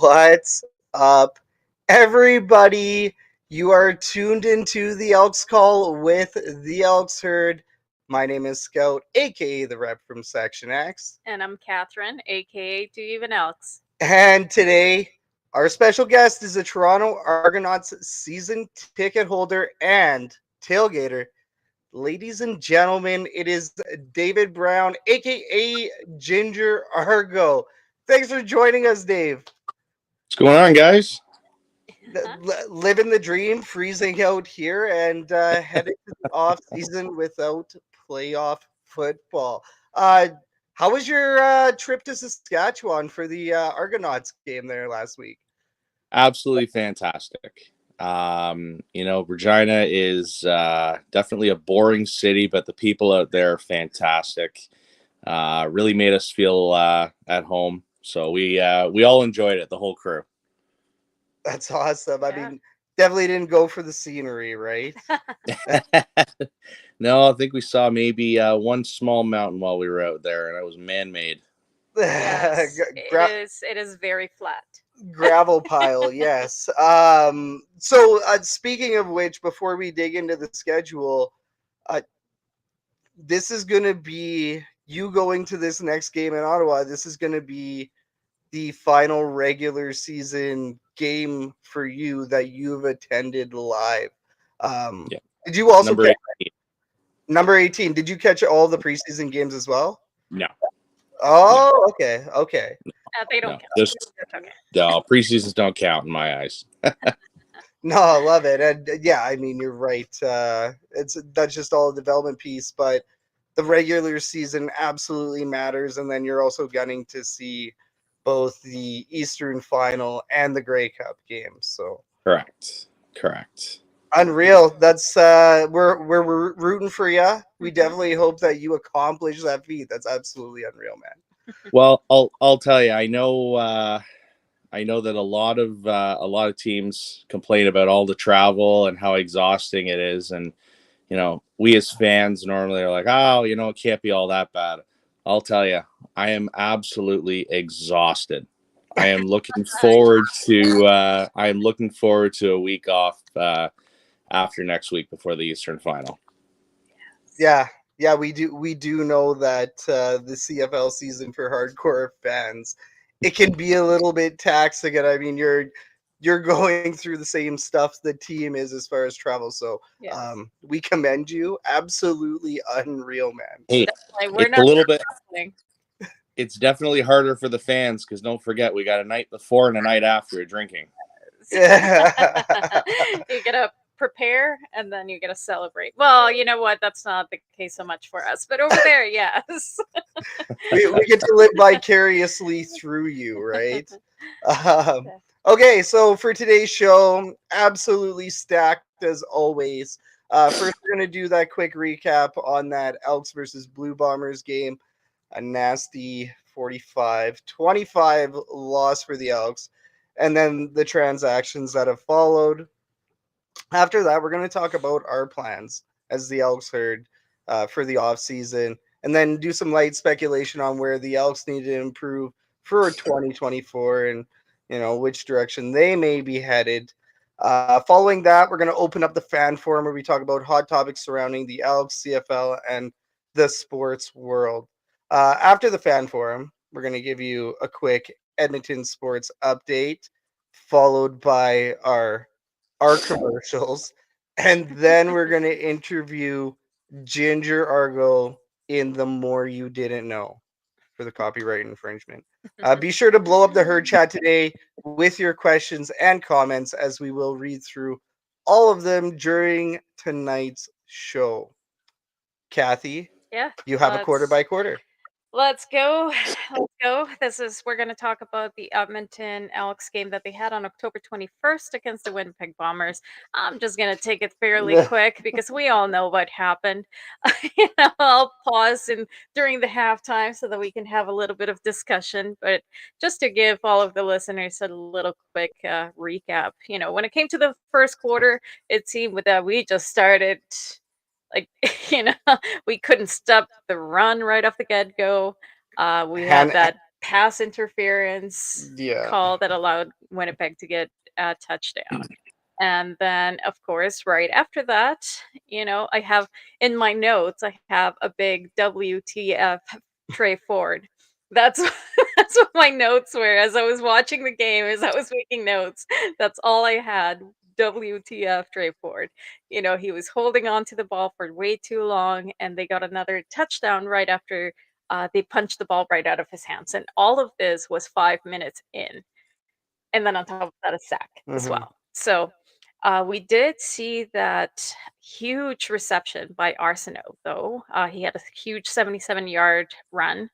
What's up, everybody? You are tuned into the Elks Call with the Elks Herd. My name is Scout, aka the rep from Section X. And I'm Catherine, aka Do Even Elks. And today, our special guest is a Toronto Argonauts season ticket holder and tailgater. Ladies and gentlemen, it is David Brown, aka Ginger Argo. Thanks for joining us, Dave. What's going on, guys? Living the dream, freezing out here, and heading to the off season without playoff football. How was your trip to Saskatchewan for the Argonauts game there last week? Absolutely fantastic. Regina is definitely a boring city, but the people out there are fantastic. Really made us feel at home. So we all enjoyed it, the whole crew. That's awesome. I mean, definitely didn't go for the scenery, right? No, I think we saw maybe one small mountain while we were out there, and it was man-made. Yes, it is very flat. Gravel pile, yes. Speaking of which, before we dig into the schedule, this is going to be you going to this next game in Ottawa. This is going to be the final regular season game for you that you've attended live. Did you also number 18? Did you catch all the preseason games as well? No. Oh, okay. They don't count. No, preseasons don't count in my eyes. No, I love it. And yeah, I mean, you're right. That's just all a development piece, but the regular season absolutely matters. And then you're also gunning to see both the Eastern Final and the Grey Cup games. So correct. Unreal. That's we're rooting for you. We definitely hope that you accomplish that feat. That's absolutely unreal, man. Well, I'll tell you. I know that a lot of teams complain about all the travel and how exhausting it is, and we as fans normally are like, oh, it can't be all that bad. I'll tell you, I am absolutely exhausted. I am looking forward to a week off after next week before the Eastern Final. Yeah, we do know that the CFL season for hardcore fans, it can be a little bit taxing, and I mean you're going through the same stuff the team is as far as travel. So we commend you. Absolutely unreal, man. Hey, it's a little bit. It's definitely harder for the fans because don't forget we got a night before and a night after drinking. Yeah. You gotta prepare and then you gotta celebrate. Well, you know what? That's not the case so much for us, but over there, yes. we get to live vicariously through you, right? Okay, so for today's show, absolutely stacked as always. First, we're going to do that quick recap on that Elks versus Blue Bombers game. A nasty 45-25 loss for the Elks. And then the transactions that have followed. After that, we're going to talk about our plans as the Elks Herd for the offseason. And then do some light speculation on where the Elks need to improve for 2024 and which direction they may be headed. Following that, we're going to open up the fan forum where we talk about hot topics surrounding the Elks, CFL, and the sports world. After the fan forum, we're going to give you a quick Edmonton sports update, followed by our commercials. And then we're going to interview Ginger Argo in The More You Didn't Know for the copyright infringement. Be sure to blow up the herd chat today with your questions and comments, as we will read through all of them during tonight's show. Kathy, you have a quarter by quarter. Let's go. We're going to talk about the Edmonton Elks game that they had on October 21st against the Winnipeg Bombers. I'm just going to take it fairly quick because we all know what happened. I'll pause during the halftime so that we can have a little bit of discussion. But just to give all of the listeners a little quick recap, when it came to the first quarter, it seemed that we just started. We couldn't stop the run right off the get-go. We had that pass interference Yeah. call that allowed Winnipeg to get a touchdown. And then, of course, right after that, I have in my notes, I have a big WTF Trey Ford. That's that's what my notes were as I was watching the game, as I was making notes. That's all I had. WTF Trey Ford. He was holding on to the ball for way too long, and they got another touchdown right after they punched the ball right out of his hands. And all of this was 5 minutes in. And then on top of that, a sack as Hmm. well. So we did see that huge reception by Arsenault, though. He had a huge 77-yard run,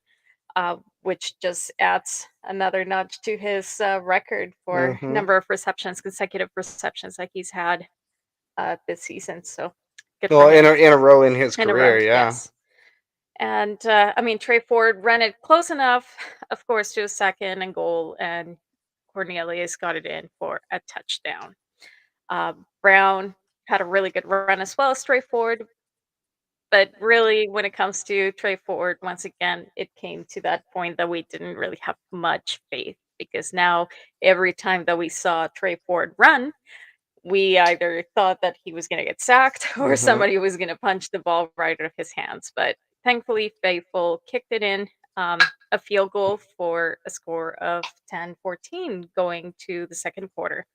which just adds another nudge to his record for Hmm. number of receptions, consecutive receptions like he's had this season. So good for Well, him. in a row in his In a row, career, yeah. yes. And Trey Ford ran it close enough, of course, to a second and goal, and Cornelius got it in for a touchdown. Brown had a really good run as well as Trey Ford, but really, when it comes to Trey Ford, once again, it came to that point that we didn't really have much faith because now every time that we saw Trey Ford run, we either thought that he was going to get sacked or Hmm. somebody was going to punch the ball right out of his hands. But thankfully, Faithful kicked it in, a field goal for a score of 10-14 going to the second quarter.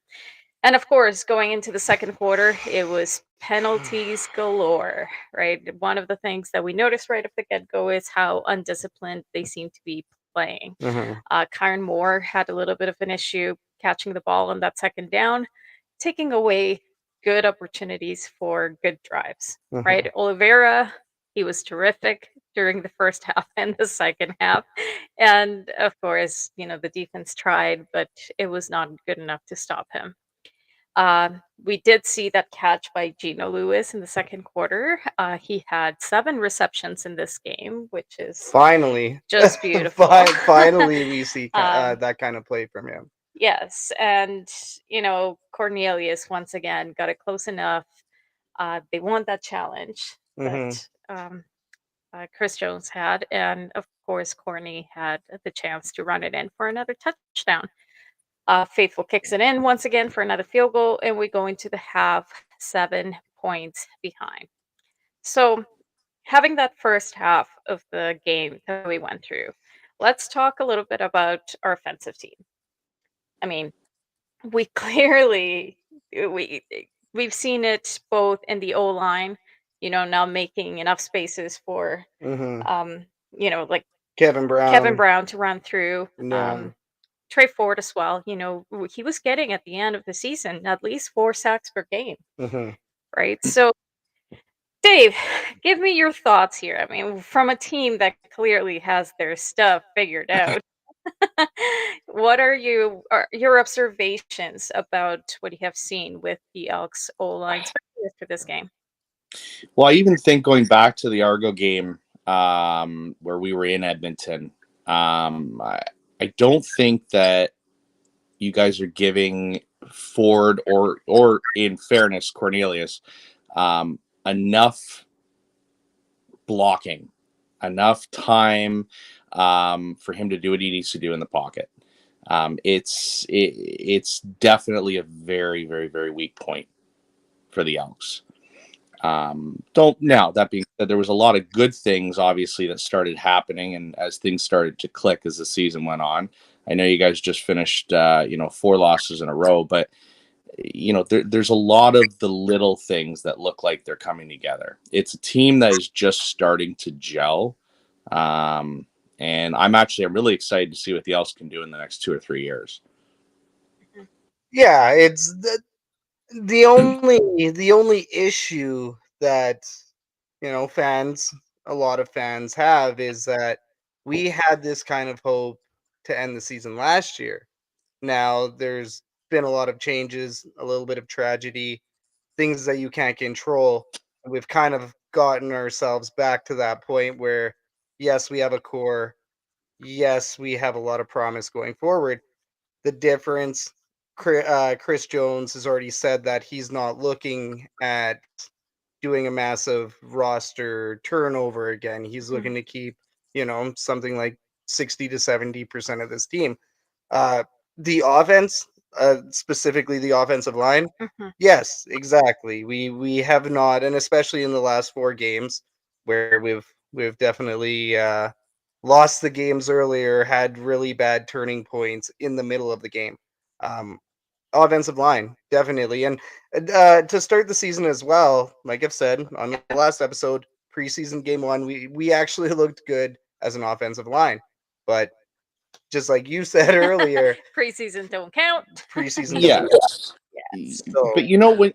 And of course, going into the second quarter, it was penalties galore, right? One of the things that we noticed right off the get go is how undisciplined they seem to be playing. Hmm. Kyron Moore had a little bit of an issue catching the ball on that second down, taking away good opportunities for good drives, Hmm. right? Oliveira, he was terrific during the first half and the second half. And of course, the defense tried, but it was not good enough to stop him. We did see that catch by Gino Lewis in the second quarter. He had 7 receptions in this game, which is Finally, just beautiful. finally, we see um, that kind of play from him. yes, and Cornelius once again got it close enough. They won that challenge Hmm. that Chris Jones had, and of course, Corny had the chance to run it in for another touchdown. Faithful kicks it in once again for another field goal, and we go into the half 7 points behind. So, having that first half of the game that we went through, let's talk a little bit about our offensive team. I mean, we clearly we we've seen it both in the O line, now making enough spaces for Hmm. like Kevin Kevin Brown. Brown to run through. Yeah. Trey Ford as well. He was getting at the end of the season at least 4 sacks per game, Hmm. right? So, Dave, give me your thoughts here. I mean, from a team that clearly has their stuff figured out, what are your observations about what you have seen with the Elks O line, especially after this game? Well, I even think going back to the Argo game where we were in Edmonton, I don't think that you guys are giving Ford or in fairness, Cornelius, enough blocking, enough time for him to do what he needs to do in the pocket. It's definitely a very, very, very weak point for the Elks. Don't now that being said, there was a lot of good things obviously that started happening, and as things started to click as the season went on. I know you guys just finished 4 losses in a row, but there's a lot of the little things that look like they're coming together. It's a team that is just starting to gel, and I'm really excited to see what the Elks can do in the next 2 or 3 years. Yeah, it's the only issue that fans, a lot of fans have, is that we had this kind of hope to end the season last year. Now there's been a lot of changes, a little bit of tragedy, things that you can't control. We've kind of gotten ourselves back to that point where, yes, we have a core. Yes, we have a lot of promise going forward. The difference, Chris Jones has already said that he's not looking at doing a massive roster turnover again. He's Mhm. looking to keep, something like 60 to 70% of this team. The offense, specifically the offensive line, Mhm. yes, exactly. We have not, and especially in the last 4 games where we've definitely lost the games earlier, had really bad turning points in the middle of the game. Um, Offensive line, definitely. And to start the season as well, like I've said on the last episode, preseason game 1, we actually looked good as an offensive line. But just like you said earlier, Preseason don't count. preseason Yeah. doesn't count. Yes. So But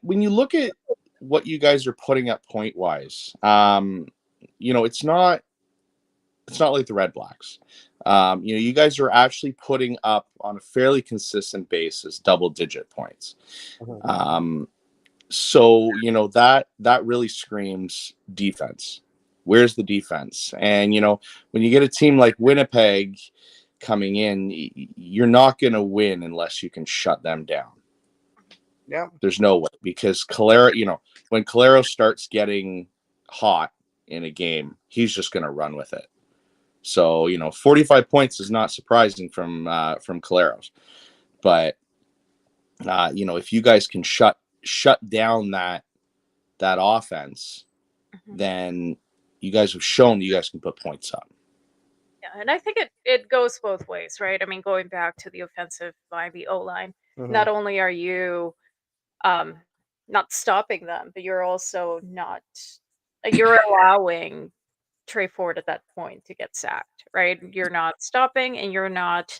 when you look at what you guys are putting up point wise, it's not like the Red Blacks. You guys are actually putting up on a fairly consistent basis double-digit points. So that really screams defense. Where's the defense? And when you get a team like Winnipeg coming in, you're not going to win unless you can shut them down. yeah, There's no way, because when Calero starts getting hot in a game, he's just going to run with it. So 45 points is not surprising from Caleros, but if you guys can shut down that offense, Mhm. then you guys have shown that you guys can put points up. Yeah, and I think it goes both ways, right? I mean, going back to the offensive line, the O line, not only are you um, not stopping them, but you're also not you're allowing Trey Ford at that point to get sacked, right? You're not stopping, and you're not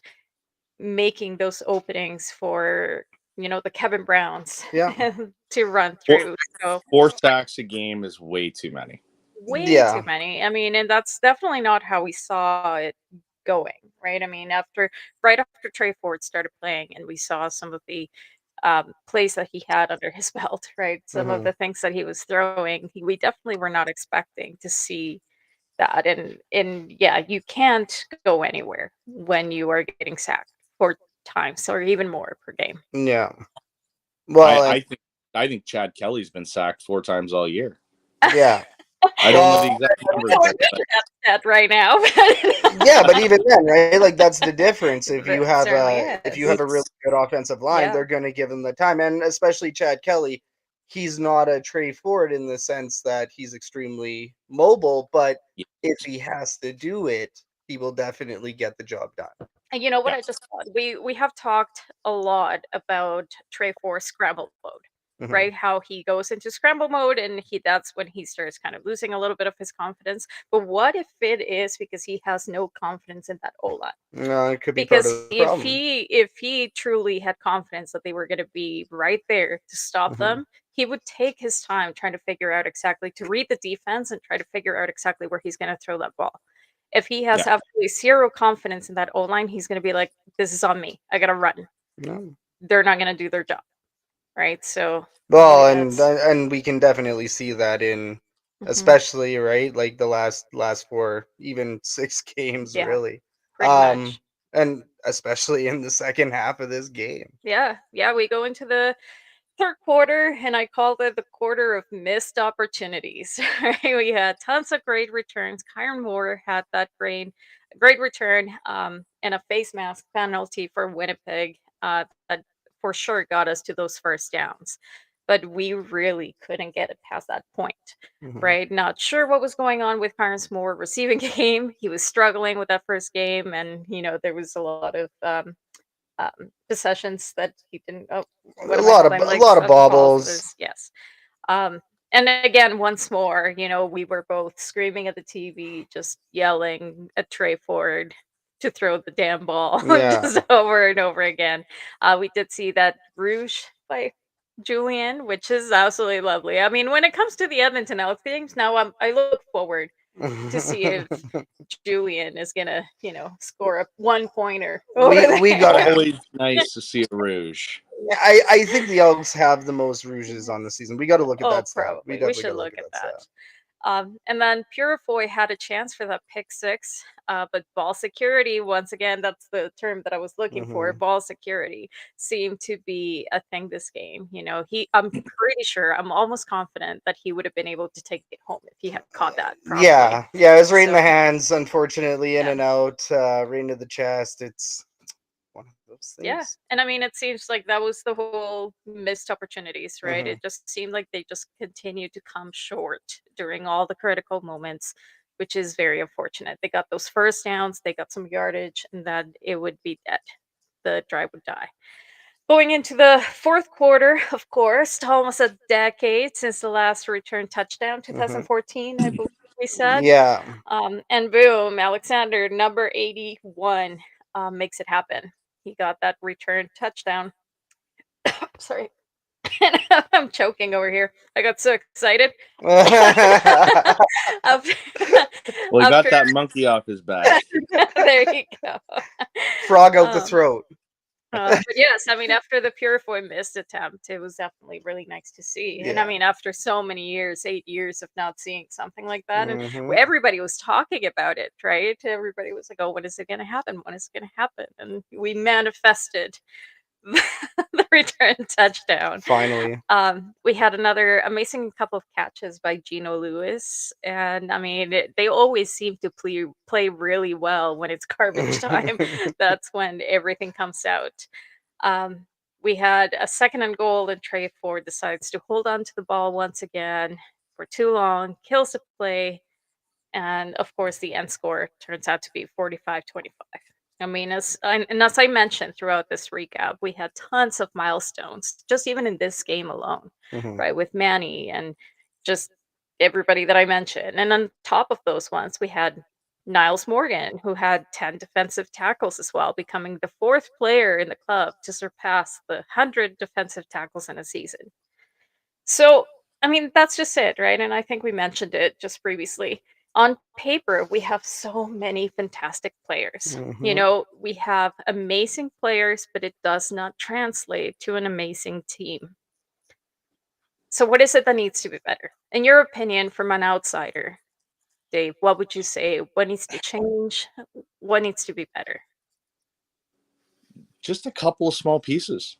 making those openings for the Kevin Browns yeah, to run Four, through. So 4 sacks a game is way too many. way too yeah. many. I mean, and that's definitely not how we saw it going, right? I mean, right after Trey Ford started playing, and we saw some of the plays that he had under his belt, right? Some of Mhm. the things that he was throwing, we definitely were not expecting to see that. And yeah, you can't go anywhere when you are getting sacked 4 times or even more per game. Yeah. Well, and I think Chad Kelly's been sacked 4 times all year. yeah. I don't know the Well, exact numbers, We're but that right now. yeah, but even then, right? Like that's the difference. It certainly If you have a really is. good offensive line, Yeah. they're going to give him the time, and especially Chad Kelly. He's not a Trey Ford in the sense that he's extremely mobile, but yeah, if he has to do it, he will definitely get the job done. And you know what yeah. I just thought? We have talked a lot about Trey Force scramble mode, Mhm. right? How he goes into scramble mode, and that's when he starts kind of losing a little bit of his confidence. But what if it is because he has no confidence in that O line? No, it could be part Because of the if problem. he truly had confidence that they were going to be right there to stop Mhm. them, he would take his time trying to figure out exactly to read the defense and try to figure out exactly where he's going to throw that ball. If he has Yeah. absolutely zero confidence in that O line, he's going to be like, "This is on me. I got to run." No. They're not going to do their job, right? So Well, that's and we can definitely see that in, mhm, especially right, like the last 4, even 6 games, yeah, really, pretty much. and especially in the second half of this game. Yeah, yeah. We go into the third quarter, and I called it the quarter of missed opportunities. Right? We had tons of great returns. Kyron Moore had that great return, and a face mask penalty for Winnipeg that for sure got us to those first downs. But we really couldn't get it past that point, Mhm. right? Not sure what was going on with Kyron Moore receiving game. He was struggling with that first game, and there was a lot of possessions that he didn't. Oh, what am I saying? A Like lot of balls. bobbles. Yes. Um, and again, once more, we were both screaming at the TV, just yelling at Trey Ford to throw the damn ball Yeah. just over and over again. We did see that Rouge by Julian, which is absolutely lovely. I mean, when it comes to the Edmonton Elks games, now I look forward to see if Julian is gonna, score a 1-pointer over we there. gotta have. Always nice to see a Rouge. I think the Elks have the most rouges on the season. We got to look at Oh, that stat. We probably. We definitely got should to look look at at that that. stat. And then Purifoy had a chance for that pick six, but ball security, once again, that's the term that I was looking for. Mhm. Ball security seemed to be a thing this game. I'm pretty sure, I'm almost confident that he would have been able to take it home if he had caught that properly. Yeah, it was right in the So, hands, unfortunately, in yeah. and out, right into the chest. It's one of those Yeah. things. And I mean, it seems like that was the whole missed opportunities, right? Mhm. It just seemed like they just continued to come short during all the critical moments, which is very unfortunate. They got those first downs, they got some yardage, and then it would be dead. The drive would die. Going into the fourth quarter, of course, almost a decade since the last return touchdown, Mhm. 2014, I believe we said. Yeah. And boom, Alexander, number 81, makes it happen. He got that return touchdown. Sorry. I'm choking over here. I got so excited. after, Well, he got after that monkey off his back. there you go. Frog out the Um, throat. but yes, I mean, after the Purifoy missed attempt, it was definitely really nice to see. And I Yeah. mean, after so many years, 8 years of not seeing something like that, and Mhm. everybody was talking about it, right? Everybody was like, "Oh, when is it going to happen? When is it going to happen?" And we manifested the return touchdown. Finally. We had another amazing couple of catches by Gino Lewis, and I mean, they always seem to play really well when it's garbage time. That's when everything comes out. Um, we had a second and goal, and Trey Ford decides to hold on to the ball once again for too long, kills the play, and of course, the end score turns out to be 45-25. I mean, as I mentioned throughout this recap, we had tons of milestones, just even in this game alone, Mhm. right? With Manny and just everybody that I mentioned. And on top of those ones, we had Niles Morgan, who had 10 defensive tackles as well, becoming the fourth player in the club to surpass the 100 defensive tackles in a season. So, I mean, that's just it, right? And I think we mentioned it just previously. On paper, we have so many fantastic players. Mhm. We have amazing players, but it does not translate to an amazing team. So, what is it that needs to be better? In your opinion, from an outsider, Dave, what would you say? What needs to change? What needs to be better? Just a couple of small pieces,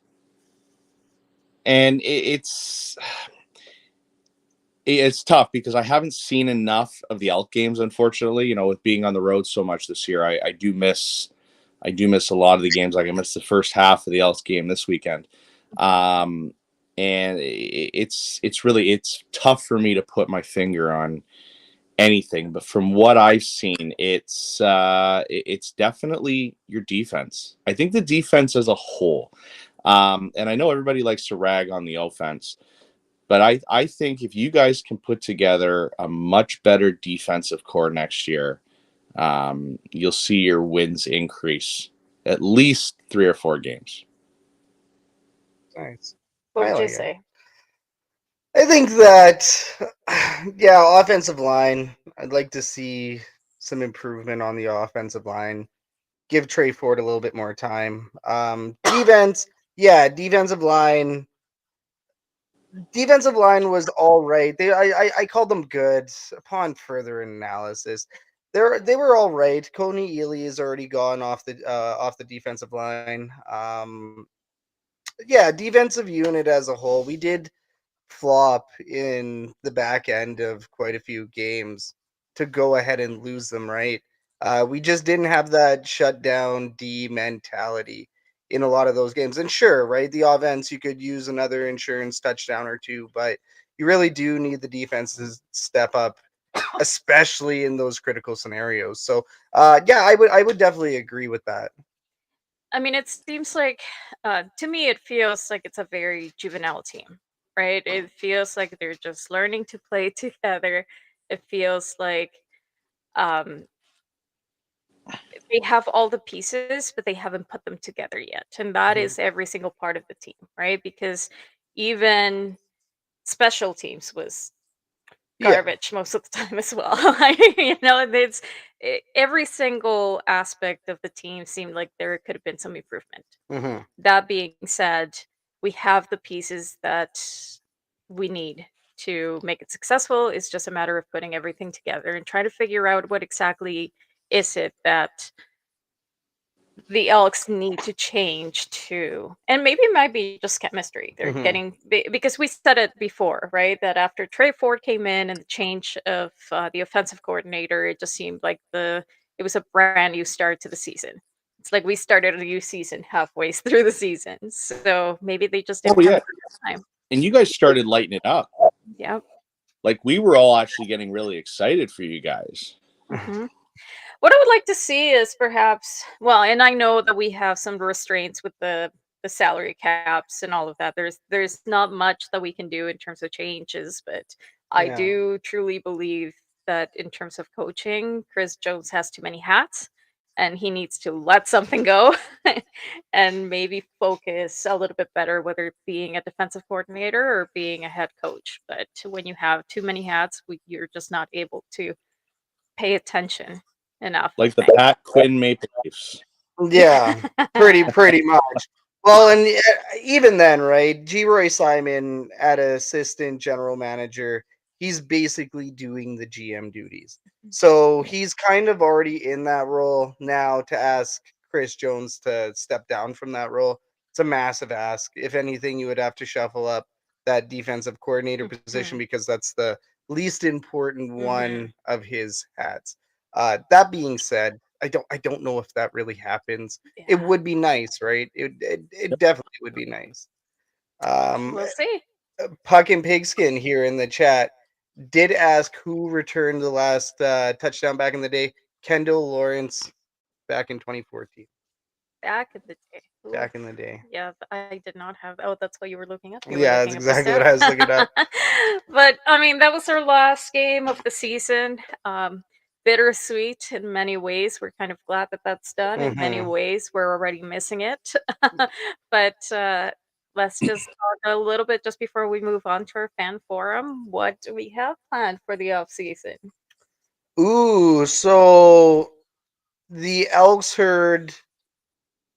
and it's tough because I haven't seen enough of the Elk games, unfortunately. With being on the road so much this year, I do miss a lot of the games. Like I missed the first half of the Elks game this weekend, um, and it's tough for me to put my finger on anything. But from what I've seen, it's definitely your defense. I think the defense as a whole, and I know everybody likes to rag on the offense. But I think if you guys can put together a much better defensive core next year, you'll see your wins increase at least 3 or 4 games. Nice. What I would you like it. say? I think that, yeah, offensive line. I'd like to see some improvement on the offensive line. Give Trey Ford a little bit more time. Defense, yeah, defensive line. Defensive line was all right. I called them good upon further analysis. They were all right. Coney Ely is already gone off the defensive line. Yeah, defensive unit as a whole. We did flop in the back end of quite a few games to go ahead and lose them, right? We just didn't have that shutdown D mentality in a lot of those games. And sure, right, the offense, you could use another insurance touchdown or two, but you really do need the defense to step up, especially in those critical scenarios. So, yeah, I would definitely agree with that. I mean, it seems like, to me, it feels like it's a very juvenile team, right? It feels like they're just learning to play together. It feels like um, they have all the pieces, but they haven't put them together yet. And that Mhm. is every single part of the team, right? Because even special teams was Yeah. garbage most of the time as well. It's every single aspect of the team seemed like there could have been some improvement. Hmm. That being said, we have the pieces that we need to make it successful. It's just a matter of putting everything together and try to figure out what exactly is it that the Elks need to change to, and maybe it might be just chemistry. They're Mhm. getting because we said it before, right? That after Trey Ford came in and the change of the offensive coordinator, it just seemed like it was a brand new start to the season. It's like we started a new season halfway through the season, so maybe they just Oh didn't have yeah, enough time. and you guys started lighting it up. Yeah. Like we were all actually getting really excited for you guys. hmm What I would like to see is perhaps, well, and I know that we have some restraints with the salary caps and all of that. There's not much that we can do in terms of changes, but I Yeah. do truly believe that in terms of coaching, Chris Jones has too many hats and he needs to let something go and maybe focus a little bit better, whether it being a defensive coordinator or being a head coach. But when you have too many hats, you're just not able to pay attention enough, I Like the think. Pat Quinn Maple Leafs. Yeah, pretty much. Well, and even then, right? G. Roy Simon at assistant general manager, he's basically doing the GM duties. So he's kind of already in that role now. To ask Chris Jones to step down from that role, it's a massive ask. If anything, you would have to shuffle up that defensive coordinator position because that's the least important one of his hats. That being said, I don't know if that really happens. It Yeah, would be nice, right? It definitely would be nice. Um, we'll see. Puck and Pigskin here in the chat did ask who returned the last touchdown back in the day. Kendall Lawrence back in 2014. Back in the day. Ooh, Back in the day. yeah, I did not have. Oh, that's what you were looking up. You were Yeah, that's looking up the exactly what I was looking up. But I mean, that was our last game of the season. Bittersweet in many ways. We're kind of glad that that's done. In many Mhm. ways, we're already missing it. But let's just talk a little bit just before we move on to our fan forum. What do we have planned for the off season? Ooh, so the Elks herd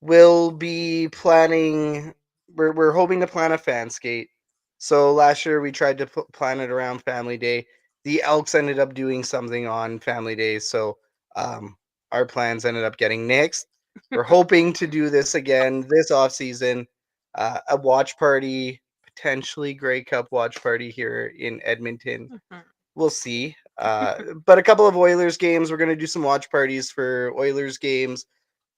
will be planning. We're hoping to plan a fan skate. So last year we tried to plan it around Family Day. The Elks ended up doing something on Family Day, so um, our plans ended up getting nixed. We're hoping to do this again this off season. A watch party, potentially Grey Cup watch party here in Edmonton. Mhm. We'll see. But a couple of Oilers games. We're going to do some watch parties for Oilers games,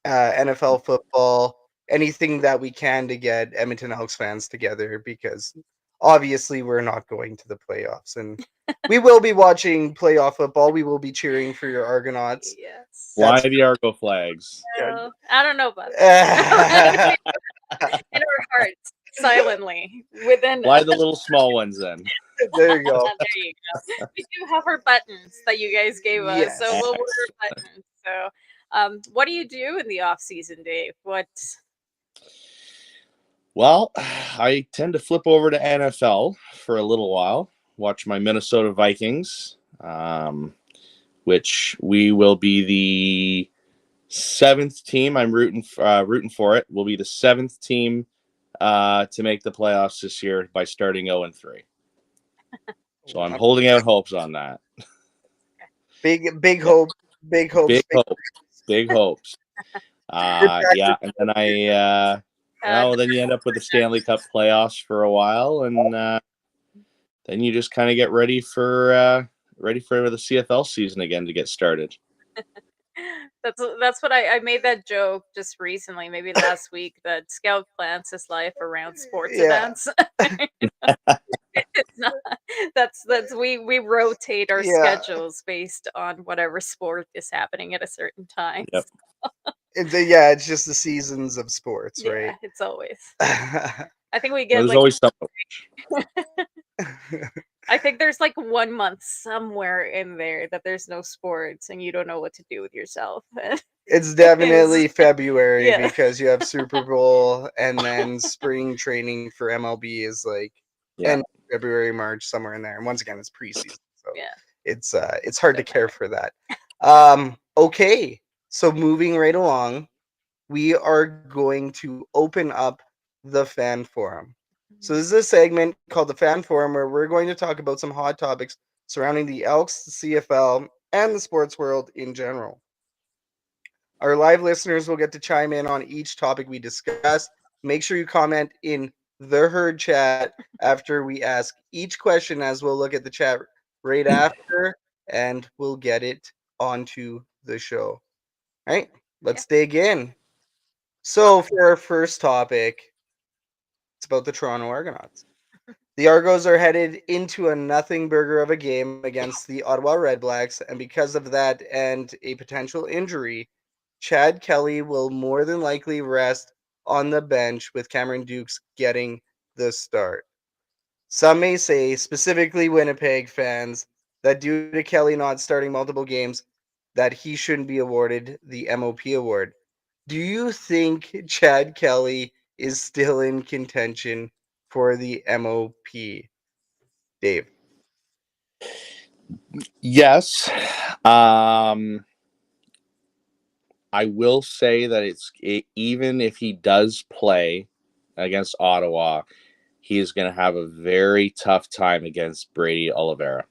NFL football, anything that we can to get Edmonton Elks fans together because obviously we're not going to the playoffs and we will be watching playoff football. We will be cheering for your Argonauts. Yes. Fly That's the Argo flags. Well, I don't know about that. In our hearts, silently, within Fly us. the little small ones then. there you go. There you go. We do have our buttons that you guys gave us, so Yes. we'll order buttons. So, what do you do in the off season, Dave? What? Well, I tend to flip over to NFL for a little while, watch my Minnesota Vikings, which we will be the seventh team. I'm rooting for it. We'll be the seventh team to make the playoffs this year by starting 0-3. So I'm holding out hopes on that. Big Yeah. hope, big hopes. Big hopes. Big hopes. Yeah, and then then you end up with the Stanley Cup playoffs for a while, and then you just kind of get ready for the CFL season again to get started. That's what I made that joke just recently, maybe last week, that Scout plans his life around sports Yeah. events. It's not, that's we rotate our Yeah. schedules based on whatever sport is happening at a certain time. Yep. It's just the seasons of sports, Yeah, right? it's always. I think we get There's like always something. I think there's like 1 month somewhere in there that there's no sports and you don't know what to do with yourself. It's definitely February Yeah. because you have Super Bowl and then spring training for MLB is like end of February, March, somewhere in there. And once again, it's preseason, so Yeah. it's hard to care for that. Okay, so moving right along, we are going to open up the fan forum. So this is a segment called the Fan Forum where we're going to talk about some hot topics surrounding the Elks, the CFL, and the sports world in general. Our live listeners will get to chime in on each topic we discuss. Make sure you comment in the herd chat after we ask each question, as we'll look at the chat right after and we'll get it onto the show. All right, let's dig in. So, for our first topic, it's about the Toronto Argonauts. The Argos are headed into a nothing burger of a game against the Ottawa Redblacks, and because of that and a potential injury, Chad Kelly will more than likely rest on the bench, with Cameron Dukes getting the start. Some may say, specifically Winnipeg fans, that due to Kelly not starting multiple games, that he shouldn't be awarded the MOP award. Do you think Chad Kelly is still in contention for the MOP? Dave. Yes. I will say that even if he does play against Ottawa, he is going to have a very tough time against Brady Oliveira.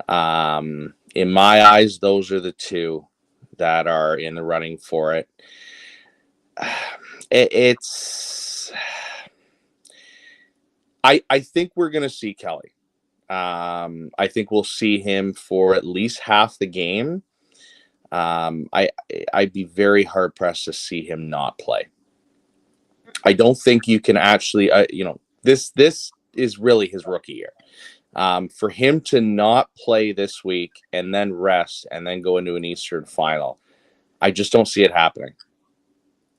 In my eyes, those are the two that are in the running for it. I think we're going to see Kelly. I think we'll see him for at least half the game. I'd be very hard pressed to see him not play. I don't think you can actually, this is really his rookie year. For him to not play this week and then rest and then go into an Eastern final, I just don't see it happening.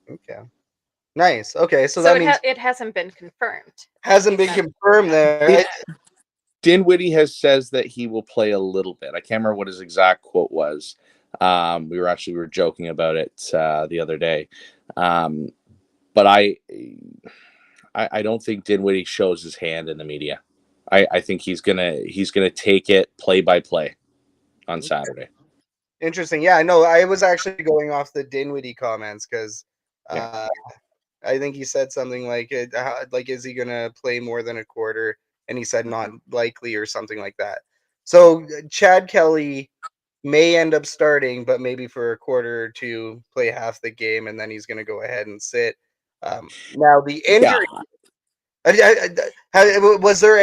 Okay. Nice. Okay, so So that means it hasn't been confirmed. hasn't been confirmed there. Dinwiddie says that he will play a little bit. I can't remember what his exact quote was. We were joking about it the other day. But I don't think Dinwiddie shows his hand in the media. I think he's gonna take it play by play on Saturday. Interesting. Yeah, no, I was actually going off the Dinwiddie comments because I think he said something like, is he gonna play more than a quarter? And he said not likely or something like that. So Chad Kelly may end up starting, but maybe for a quarter or two, play half the game, and then he's going to go ahead and sit. Now the injury. Was there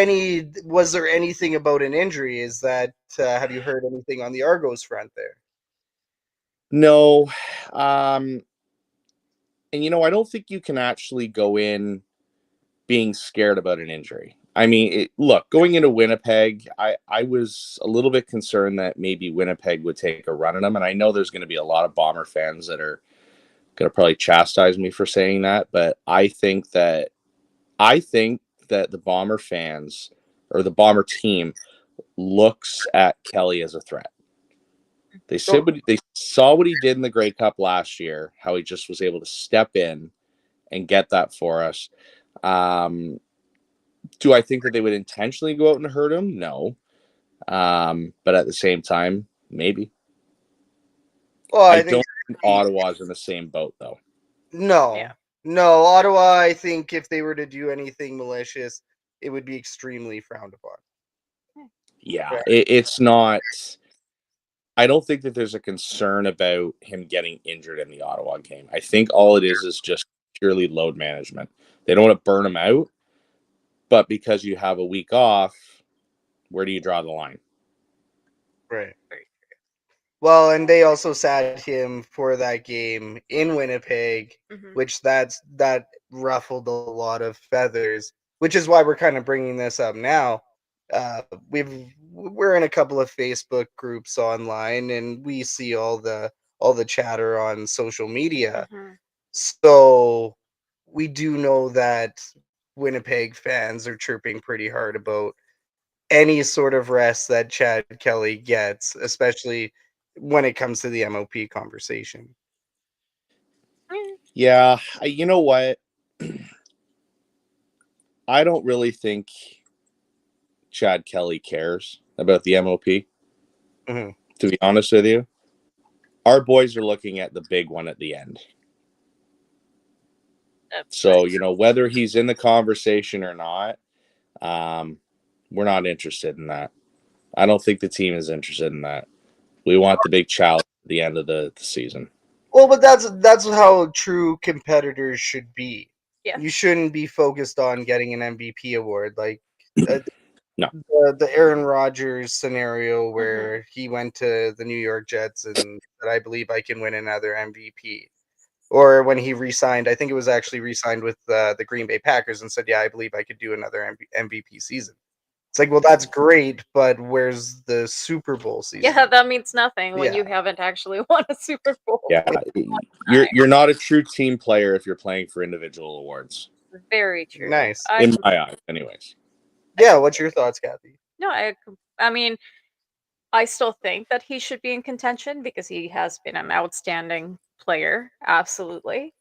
anything about an injury? Is that have you heard anything on the Argos front there? No, and I don't think you can actually go in being scared about an injury. I mean, look, going into Winnipeg, I was a little bit concerned that maybe Winnipeg would take a run at them. And I know there's going to be a lot of Bomber fans that are going to probably chastise me for saying that. But I think that the Bomber fans or the Bomber team looks at Kelly as a threat. They saw what he did in the Grey Cup last year, how he just was able to step in and get that for us. Do I think that they would intentionally go out and hurt him? No. But at the same time, maybe. Well, I don't think Ottawa's in the same boat, though. No. No, Ottawa, I think if they were to do anything malicious, it would be extremely frowned upon. Yeah, it's not. I don't think that there's a concern about him getting injured in the Ottawa game. I think all it is just purely load management. They don't want to burn him out, but because you have a week off, where do you draw the line? Right. Well, and they also sat him for that game in Winnipeg, which that ruffled a lot of feathers, which is why we're kind of bringing this up now. We're in a couple of Facebook groups online, and we see all the chatter on social media. So we do know that Winnipeg fans are chirping pretty hard about any sort of rest that Chad Kelly gets, especially when it comes to the MOP conversation. Yeah, you know what? I don't really think Chad Kelly cares about the MOP. To be honest with you, our boys are looking at the big one at the end. So, whether he's in the conversation or not, we're not interested in that. I don't think the team is interested in that. We want the big challenge at the end of the season. Well, but that's how true competitors should be. Yeah. You shouldn't be focused on getting an MVP award. Like No. the Aaron Rodgers scenario where he went to the New York Jets and said, I believe I can win another MVP. Or when he re-signed, I think it was actually re-signed with the Green Bay Packers and said, yeah, I believe I could do another MVP season. It's like, well, that's great, but where's the Super Bowl season? Yeah, that means nothing when Yeah. you haven't actually won a Super Bowl. Yeah, you're not a true team player if you're playing for individual awards. Very true. Nice. In my eyes, anyways. Yeah, what's your thoughts, Kathy? No, I mean, I still think that he should be in contention because he has been an outstanding player, absolutely.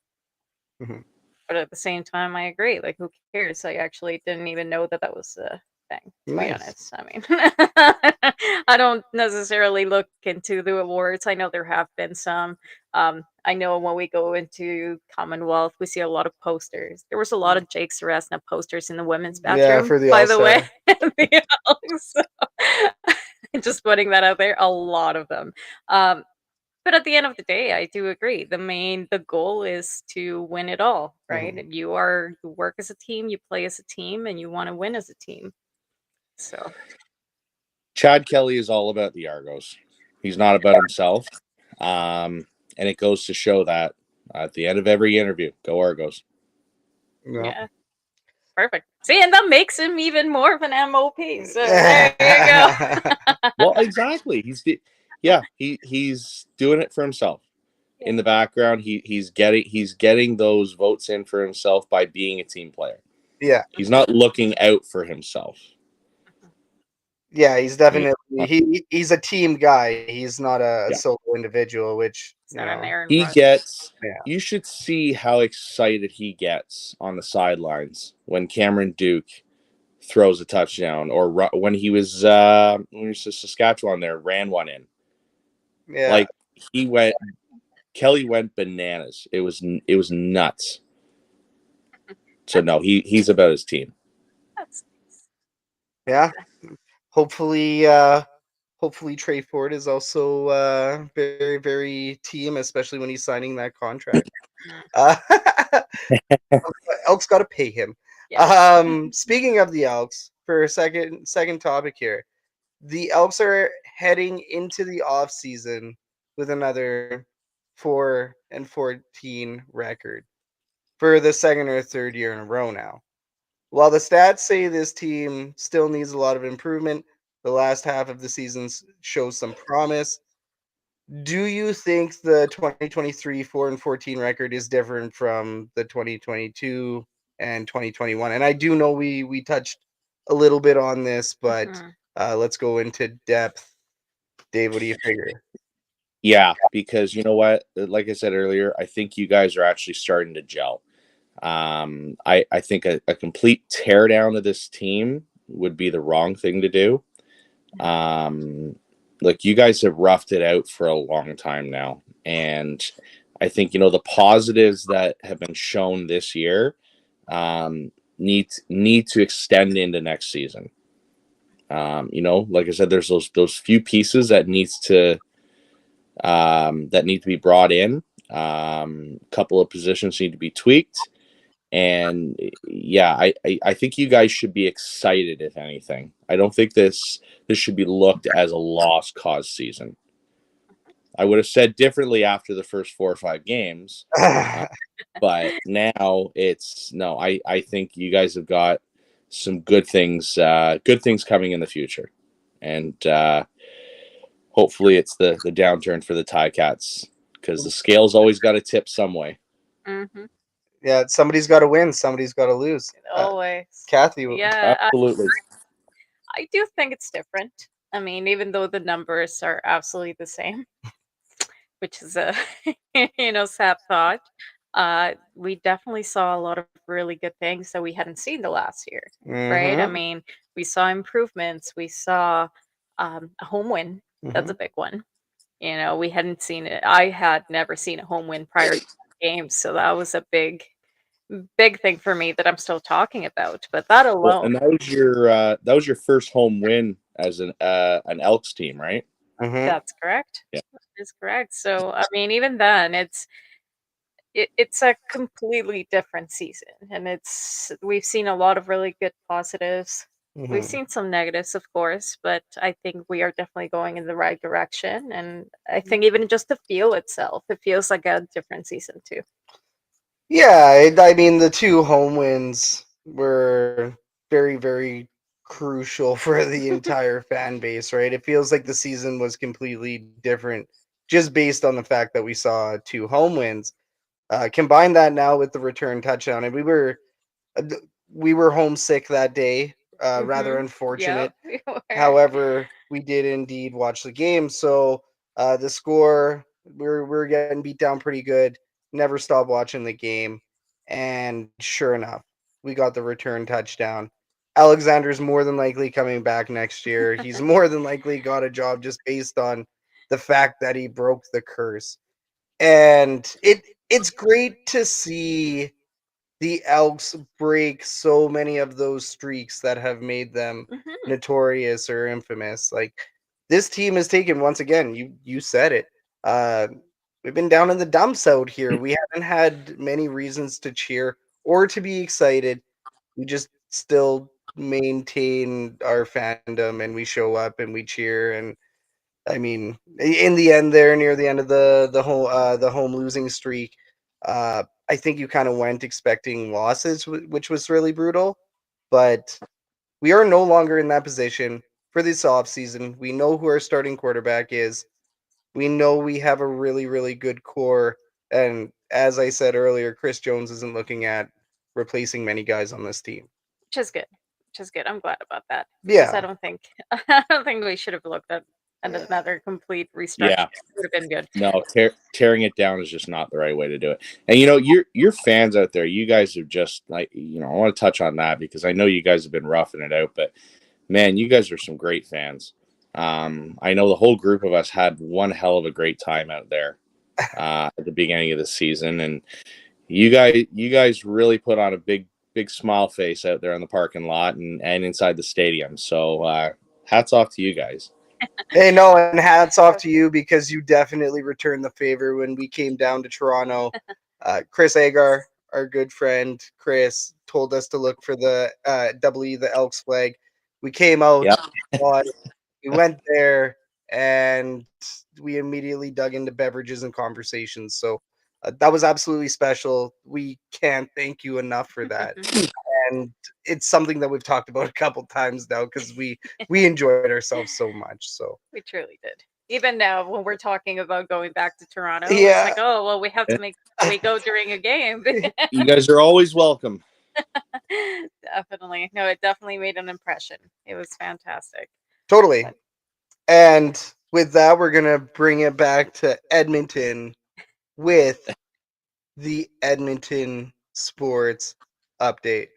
Mhm. But at the same time, I agree. Like, who cares? I actually didn't even know that was a thing, to be Nice. honest. I mean, I don't necessarily look into the awards. I know there have been some. I know when we go into Commonwealth, we see a lot of posters. There was a lot of Jake Seresna posters in the women's bathroom, for the by the way. All-Star. The Elks. So, just putting that out there, a lot of them. But at the end of the day, I do agree. The goal is to win it all, right? Mhm. And you work as a team, you play as a team, and you want to win as a team. So Chad Kelly is all about the Argos. He's not about himself. And it goes to show that at the end of every interview, go Argos. yeah. Perfect. See, and that makes him even more of an MOP. So there you go. Well, exactly. He's doing it for himself. Yeah. In the background, he's getting those votes in for himself by being a team player. Yeah. He's not looking out for himself. Yeah, he's definitely he's a team guy. He's not a Yeah. solo individual, which It's not an Aaron he Rodgers. gets. Yeah. You should see how excited he gets on the sidelines when Cameron Duke throws a touchdown, or when he was in Saskatchewan, there ran one in. Yeah. Like Kelly went bananas. It was nuts. So no, he's about his team. That's Yeah. Hopefully Trey Ford is also very, very team, especially when he's signing that contract. Elks got to pay him. yeah. Speaking of the Elks, for a second topic here, the Elks are heading into the off season with another 4-14 record for the second or third year in a row now. While the stats say this team still needs a lot of improvement, the last half of the season shows some promise. Do you think the 2023 4-14 record is different from the 2022 and 2021? And I do know we touched a little bit on this, but let's go into depth. Dave, what do you figure? Yeah, because you know what? Like I said earlier, I think you guys are actually starting to gel. I think a complete teardown of this team would be the wrong thing to do. Look, you guys have roughed it out for a long time now, and I think the positives that have been shown this year need to extend into next season. Like I said, there's those few pieces that need to be brought in. A couple of positions need to be tweaked. And yeah, I think you guys should be excited, if anything. I don't think this should be looked as a lost cause season. I would have said differently after the first 4 or 5 games. But now I think you guys have got some good things coming in the future. And hopefully it's the downturn for the Ticats, because the scale's always got to tip some way. Mm-hmm. Yeah, somebody's got to win, somebody's got to lose. Always. Kathy, Yeah, Absolutely. I do think it's different. I mean, even though the numbers are absolutely the same, which is a sad thought. We definitely saw a lot of really good things that we hadn't seen the last year, right? I mean, we saw improvements. We saw a home win. That's a big one. We hadn't seen it. I had never seen a home win prior to the game, so that was a big big thing for me that I'm still talking about. But that Well, alone, and that was your first home win as an Elks team, right? Mm-hmm. that's correct. Yeah. That is correct. So I mean, even then, it's a completely different season, and we've seen a lot of really good positives. We've Mm-hmm. seen some negatives, of course, but I think we are definitely going in the right direction. And I think even just the feel itself, it feels like a different season too. Yeah, I mean the two home wins were very, very crucial for the entire fan base, right? It feels like the season was completely different just based on the fact that we saw two home wins. Combine that now with the return touchdown, and uh, d- we were homesick that day. Rather Yep, unfortunate. we were. However, we did indeed watch the game. So the score, we're getting beat down pretty good. Never stopped watching the game, and sure enough, we got the return touchdown. Alexander's more than likely coming back next year. He's more than likely got a job just based on the fact that he broke the curse. And it's great to see the Elks break so many of those streaks that have made them Mhm. notorious or infamous. Like this team has taken once again. You said it. Uh, we've been down in the dumps out here. We haven't had many reasons to cheer or to be excited. We just still maintain our fandom and we show up and we cheer. And I mean, in the end, there near the end of the home losing streak, I think you kind of went expecting losses, which was really brutal. But we are no longer in that position for this offseason. We know who our starting quarterback is. We know we have a really, really good core. And as I said earlier, Chris Jones isn't looking at replacing many guys on this team. Which is good. Which is good. I'm glad about that because I Yeah. don't think I don't think we should have looked at another complete restructure. Yeah. It would have been good. No, tearing it down is just not the right way to do it. And your fans out there, you guys have just like I want to touch on that because I know you guys have been roughing it out, but man, you guys are some great fans. I know the whole group of us had one hell of a great time out there at the beginning of the season, and you guys really put on a big smile face out there in the parking lot and inside the stadium. So hats off to you guys. Hey, no, and hats off to you because you definitely returned the favor when we came down to Toronto. Chris Agar, our good friend Chris, told us to look for the the Elks flag. We came out, Yep. bought it, we went there, and we immediately dug into beverages and conversations. So that was absolutely special. We can't thank you enough for that. And it's something that we've talked about a couple times now because we enjoyed ourselves so much. So We truly did. Even now, when we're talking about going back to Toronto, it's yeah, like, oh well, we have to make we go during a game. You guys are always welcome. Definitely, no, it definitely made an impression. It was fantastic. totally. But And with that, we're gonna bring it back to Edmonton with the Edmonton sports update.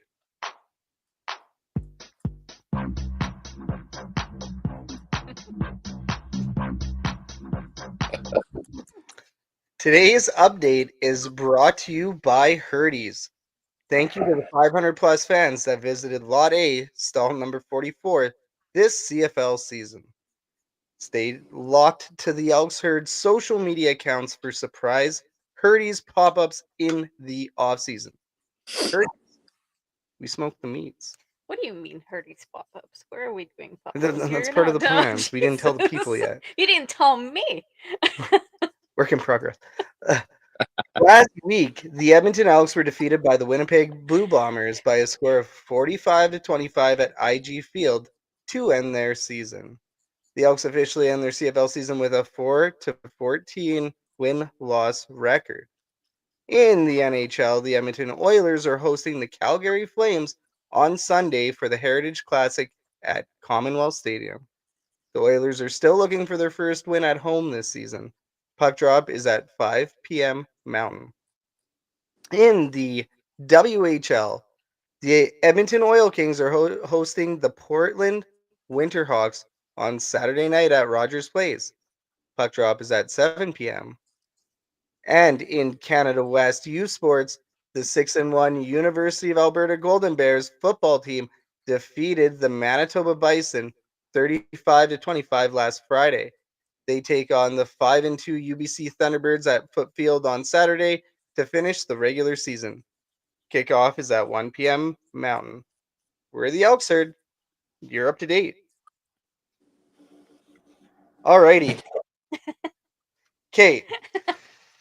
Today's update is brought to you by Herties. Thank you to the 500 plus fans that visited Lot A, stall number 44, this CFL season. Stay locked to the Elks Herd social media accounts for surprise Herties pop ups in the offseason. Herties, we smoke the meats. what do you mean, Hurdy's pop-ups? Where are we doing pop-ups That's here? part of No, the no, plans. We didn't tell the people Jesus. yet. You didn't tell me. Work in progress. Last week, the Edmonton Elks were defeated by the Winnipeg Blue Bombers by a score of 45-25 at IG Field to end their season. The Elks officially end their CFL season with a 4-14 win-loss record. In the NHL, the Edmonton Oilers are hosting the Calgary Flames on Sunday for the Heritage Classic at Commonwealth Stadium. The Oilers are still looking for their first win at home this season. Puck drop is at 5 p.m. Mountain. In the WHL, the Edmonton Oil Kings are hosting the Portland Winterhawks on Saturday night at Rogers Place. Puck drop is at 7 p.m. And in Canada West U Sports, The 6-1 University of Alberta Golden Bears football team defeated the Manitoba Bison 35-25 last Friday. They take on the 5-2 UBC Thunderbirds at Foot Field on Saturday to finish the regular season. Kickoff is at 1 p.m. Mountain. We're the Elks herd. You're up to date. Alrighty. Okay.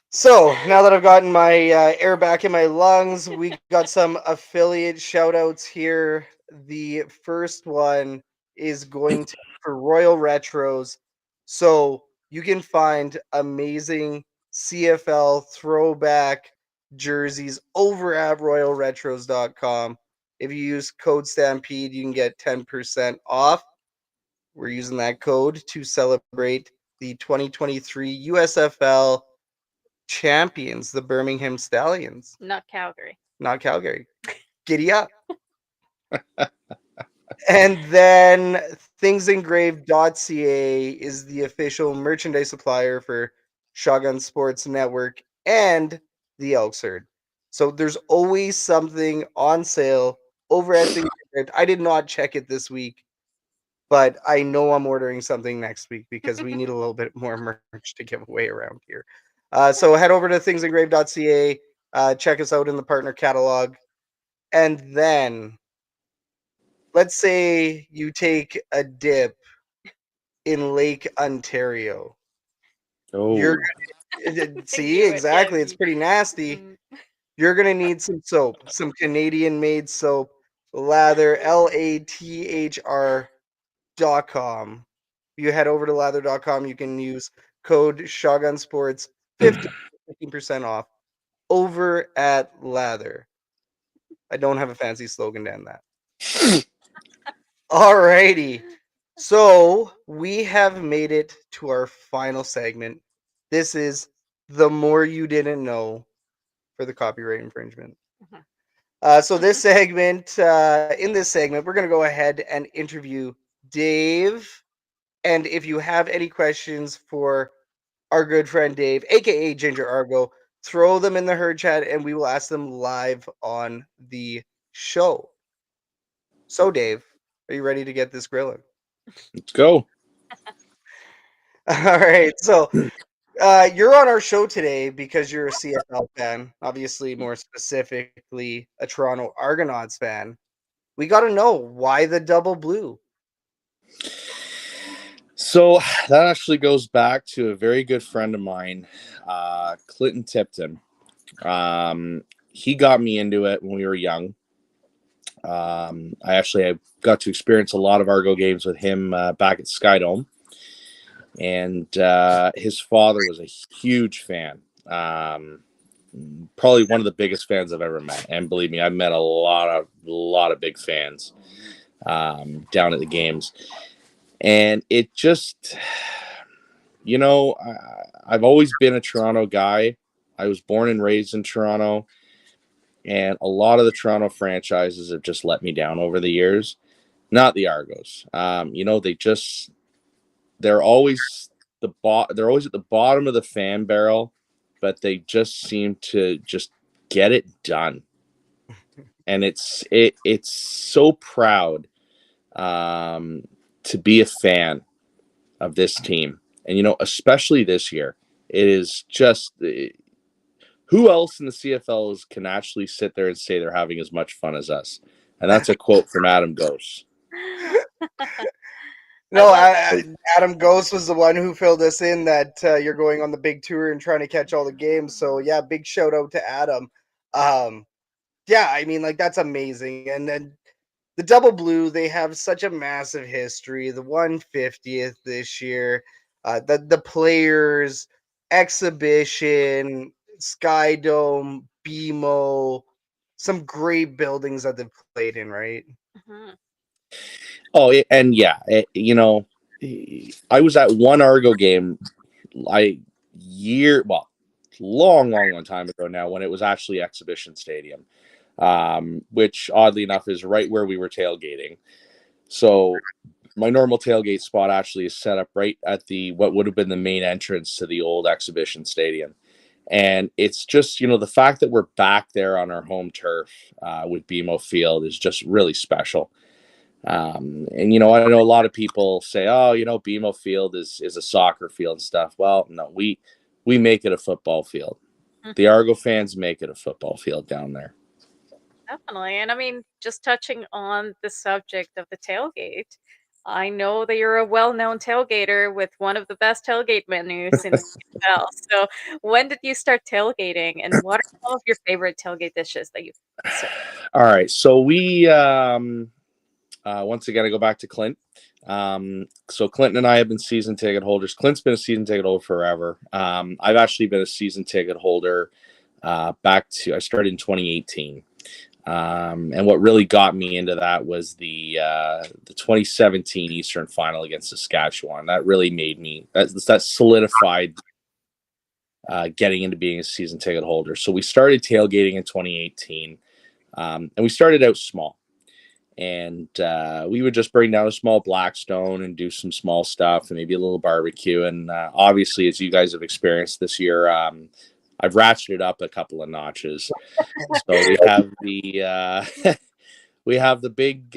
So now that I've gotten my air back in my lungs, we got some affiliate shout outs here. The first one is going to be for Royal Retros. So you can find amazing CFL throwback jerseys over at royalretros.com. If you use code Stampede, you can get 10% off. We're using that code to celebrate the 2023 USFL champions, the Birmingham Stallions. Not Calgary. Not Calgary. Giddy up. And then thingsengraved.ca is the official merchandise supplier for Shotgun Sports Network and the Elks Herd. So there's always something on sale over at Things Engraved. I did not check it this week, but I know I'm ordering something next week because we need a little bit more merch to give away around here. So head over to thingsengraved.ca, check us out in the partner catalog, and then let's say you take a dip in Lake Ontario. Oh, You're see, exactly. It's pretty nasty. You're gonna need some soap, some Canadian-made soap, Lather, LATHR.com. If you head over to lather.com, you can use code Shotgun Sports 15% off over at Lather. I don't have a fancy slogan than that. Alrighty. So we have made it to our final segment. This is the more you didn't know for the copyright infringement. So this segment, in this segment, we're going to go ahead and interview Dave. And if you have any questions for our good friend Dave, aka Ginger Argo, throw them in the herd chat and we will ask them live on the show. So Dave, are you ready to get this grilling? let's go. All right. So you're on our show today because you're a CFL fan, obviously more specifically a Toronto Argonauts fan. We got to know why the double blue. So that actually goes back to a very good friend of mine, Clinton Tipton. He got me into it when we were young. I got to experience a lot of Argo games with him back at Skydome. And his father was a huge fan. Probably one of the biggest fans I've ever met. And believe me, I've met a lot of big fans down at the games. And it just, I've always been a Toronto guy. I was born and raised in Toronto. And a lot of the Toronto franchises have just let me down over the years. Not the Argos. They're always they're always at the bottom of the fan barrel, but they just seem to just get it done. And it's so proud to be a fan of this team. And, especially this year, it is just who else in the CFL can actually sit there and say they're having as much fun as us? And that's a quote from Adam Gose. No, Adam Ghost was the one who filled us in that you're going on the big tour and trying to catch all the games. So yeah, big shout out to Adam. Yeah, I mean, like that's amazing. And then the double blue, they have such a massive history. The 150th this year, the players, exhibition, Sky Dome, BMO, some great buildings that they've played in, right? Mm-hmm. Oh, and yeah, I was at one Argo game, long time ago now, when it was actually Exhibition Stadium, which oddly enough is right where we were tailgating. So my normal tailgate spot actually is set up right at what would have been the main entrance to the old Exhibition Stadium. And it's just, the fact that we're back there on our home turf with BMO Field is just really special. And, I know a lot of people say, oh, BMO Field is a soccer field and stuff. Well, no, we make it a football field. The Argo fans make it a football field down there. Definitely. And I mean, just touching on the subject of the tailgate, I know that you're a well-known tailgater with one of the best tailgate menus in the NFL. So when did you start tailgating, and what are some of your favorite tailgate dishes that you serve? All right. So we, once again, I go back to Clint. So Clinton and I have been season ticket holders. Clint's been a season ticket holder forever. I've actually been a season ticket holder I started in 2018. And what really got me into that was the 2017 Eastern Final against Saskatchewan. That really made me, that solidified getting into being a season ticket holder. So we started tailgating in 2018, and we started out small. And we would just bring down a small Blackstone and do some small stuff and maybe a little barbecue. And obviously, as you guys have experienced this year, I've ratcheted up a couple of notches. So we have the big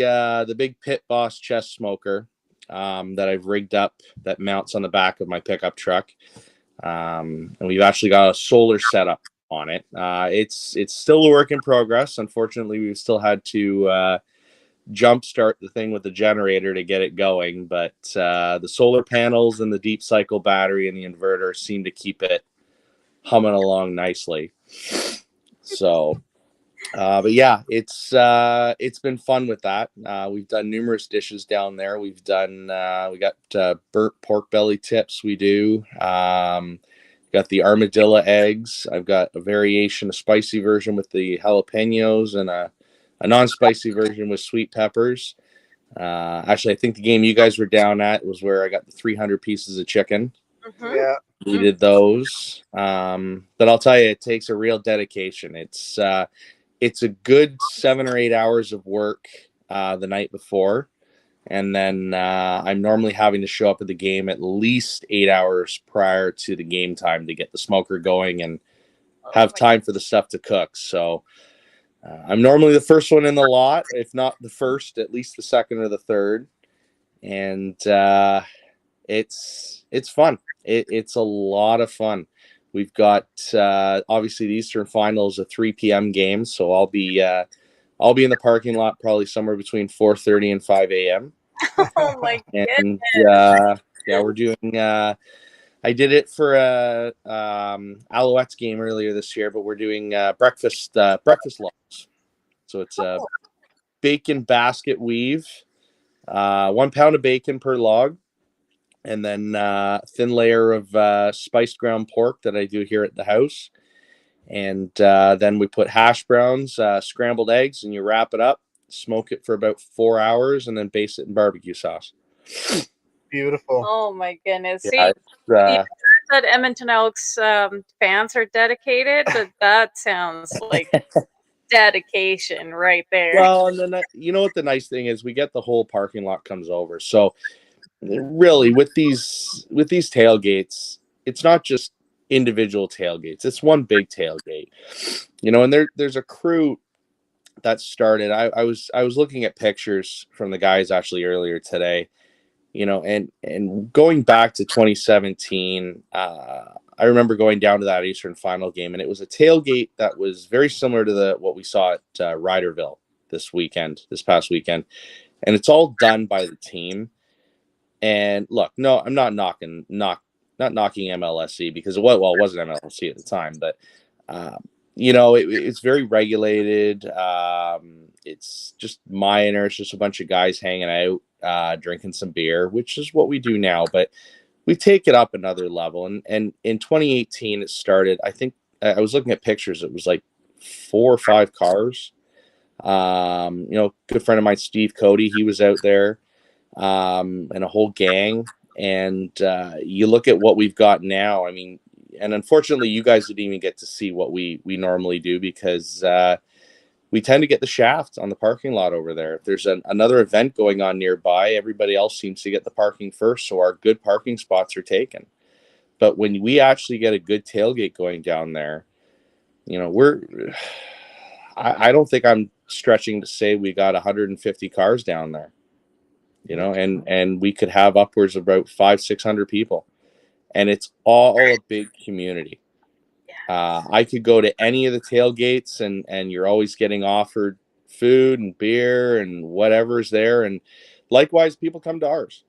Pit Boss chest smoker that I've rigged up that mounts on the back of my pickup truck, and we've actually got a solar setup on it. It's still a work in progress. Unfortunately, we've still had to jumpstart the thing with the generator to get it going, but the solar panels and the deep cycle battery and the inverter seem to keep it humming along nicely. So but yeah, it's been fun with that. We've done numerous dishes down there. We got burnt pork belly tips. We do got the armadillo eggs. I've got a variation, a spicy version with the jalapenos, and a non-spicy version with sweet peppers. Actually, I think the game you guys were down at was where I got the 300 pieces of chicken. Yeah. We did those. But I'll tell you, it takes a real dedication. It's a good 7 or 8 hours of work the night before. And then I'm normally having to show up at the game at least 8 hours prior to the game time to get the smoker going and have time for the stuff to cook. So I'm normally the first one in the lot, if not the first, at least the second or the third. And it's fun. It's a lot of fun. We've got obviously the Eastern Final is a 3 p.m. game, so I'll be in the parking lot probably somewhere between 4:30 and 5 a.m. Oh my And goodness. yeah, we're doing. I did it for a Alouettes game earlier this year, but we're doing breakfast logs. So it's a bacon basket weave, 1 pound of bacon per log, and then thin layer of spiced ground pork that I do here at the house. And then we put hash browns, scrambled eggs, and you wrap it up, smoke it for about 4 hours, and then baste it in barbecue sauce. Beautiful. Oh my goodness. Yeah, See, you it's, said Edmonton Elks fans are dedicated, but that sounds like dedication right there. well, and then you know what the nice thing is, we get the whole parking lot comes over. So really, with these tailgates, it's not just individual tailgates; it's one big tailgate. And there's a crew that started. I was looking at pictures from the guys actually earlier today. And going back to 2017, I remember going down to that Eastern Final game, and it was a tailgate that was very similar to what we saw at Ryderville this past weekend, and it's all done by the team. And look, no, I'm not knocking MLSE because it wasn't MLSE at the time, but it's very regulated. It's just minor. It's just a bunch of guys hanging out, drinking some beer, which is what we do now. But we take it up another level. And in 2018, it started. I think I was looking at pictures. It was like 4 or 5 cars. Good friend of mine, Steve Cody, he was out there, and a whole gang. And you look at what we've got now. I mean, and unfortunately, you guys didn't even get to see what we normally do because we tend to get the shaft on the parking lot over there. If there's another event going on nearby, everybody else seems to get the parking first, so our good parking spots are taken. But when we actually get a good tailgate going down there, I don't think I'm stretching to say we got 150 cars down there, and we could have upwards of about 500-600 people, and it's all a big community. I could go to any of the tailgates, and you're always getting offered food and beer and whatever's there, and likewise people come to ours.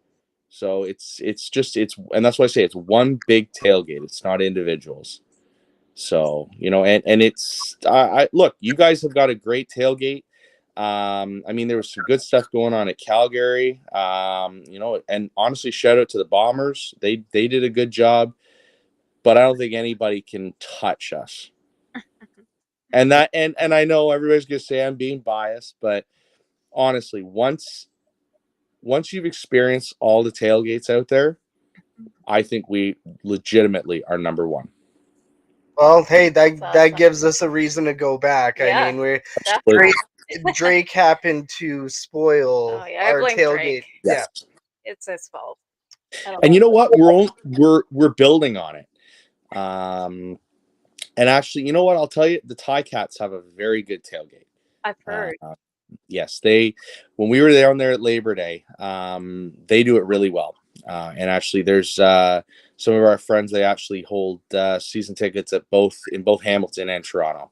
So it's and that's why I say it's one big tailgate. It's not individuals. So, and it's, I look, you guys have got a great tailgate. I mean, there was some good stuff going on at Calgary, and honestly, shout out to the Bombers. They did a good job, but I don't think anybody can touch us. And I know everybody's going to say I'm being biased, but honestly, once you've experienced all the tailgates out there, I think we legitimately are number one. Well, hey, that awesome. gives us a reason to go back. Yeah, I mean, definitely. Drake happened to spoil our tailgate. Drake. Yeah, it's his fault. And you know what? We're building on it. And actually, you know what? I'll tell you, the Tie Cats have a very good tailgate. I've heard. Yes, when we were down there at Labor Day, they do it really well. And actually, there's some of our friends. They actually hold season tickets in both Hamilton and Toronto,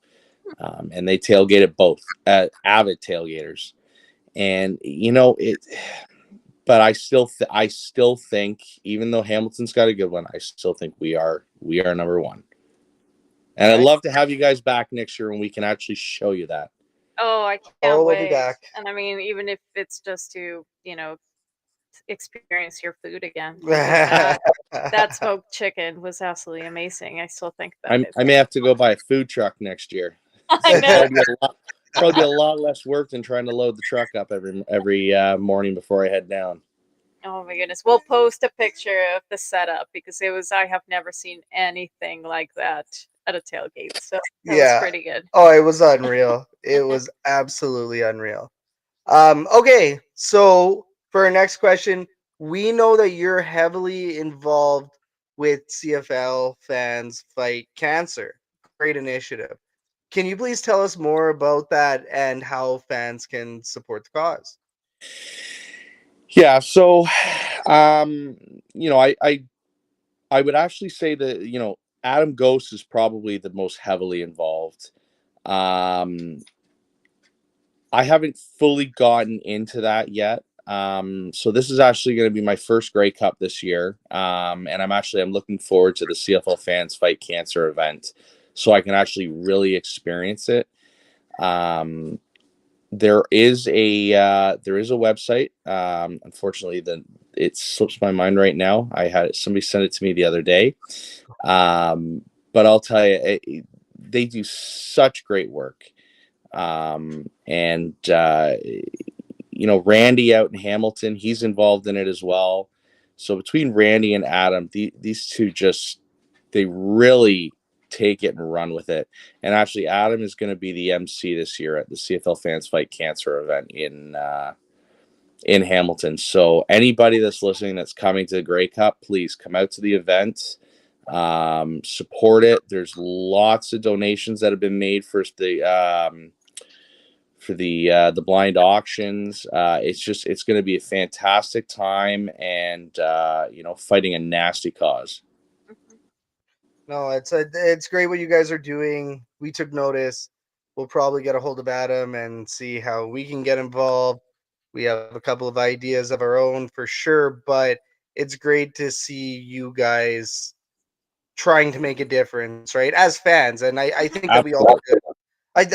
and they tailgate at both. Avid tailgaters, and But I still think, even though Hamilton's got a good one, I still think we are number one. And I'd love to have you guys back next year when we can actually show you that. Oh, I can't wait. We'll be back. And I mean, even if it's just to, experience your food again. That smoked chicken was absolutely amazing. I still think that I may have to go buy a food truck next year. I know. Probably a lot less work than trying to load the truck up every morning before I head down. Oh my goodness. We'll post a picture of the setup because I have never seen anything like that at a tailgate. So that was pretty good. Oh, it was unreal. It was absolutely unreal. Okay, so for our next question, we know that you're heavily involved with CFL Fans Fight Cancer. Great initiative. Can you please tell us more about that and how fans can support the cause? Yeah, so I would actually say that Adam Ghost is probably the most heavily involved. I haven't fully gotten into that yet. So this is actually going to be my first Grey Cup this year. And I'm looking forward to the CFL Fans Fight Cancer event so I can actually really experience it. There is a website. Unfortunately, it slips my mind right now. I had somebody send it to me the other day. But I'll tell you, they do such great work. Randy out in Hamilton, he's involved in it as well. So between Randy and Adam, these two they really take it and run with it. And actually, Adam is going to be the MC this year at the CFL Fans Fight Cancer event in Hamilton. So anybody that's listening that's coming to the Grey Cup, please come out to the event. Support it. There's lots of donations that have been made for the blind auctions. It's going to be a fantastic time, and fighting a nasty cause. No, it's great what you guys are doing. We took notice. We'll probably get a hold of Adam and see how we can get involved. We have a couple of ideas of our own for sure, but it's great to see you guys trying to make a difference, right? As fans, and I think that we all do. I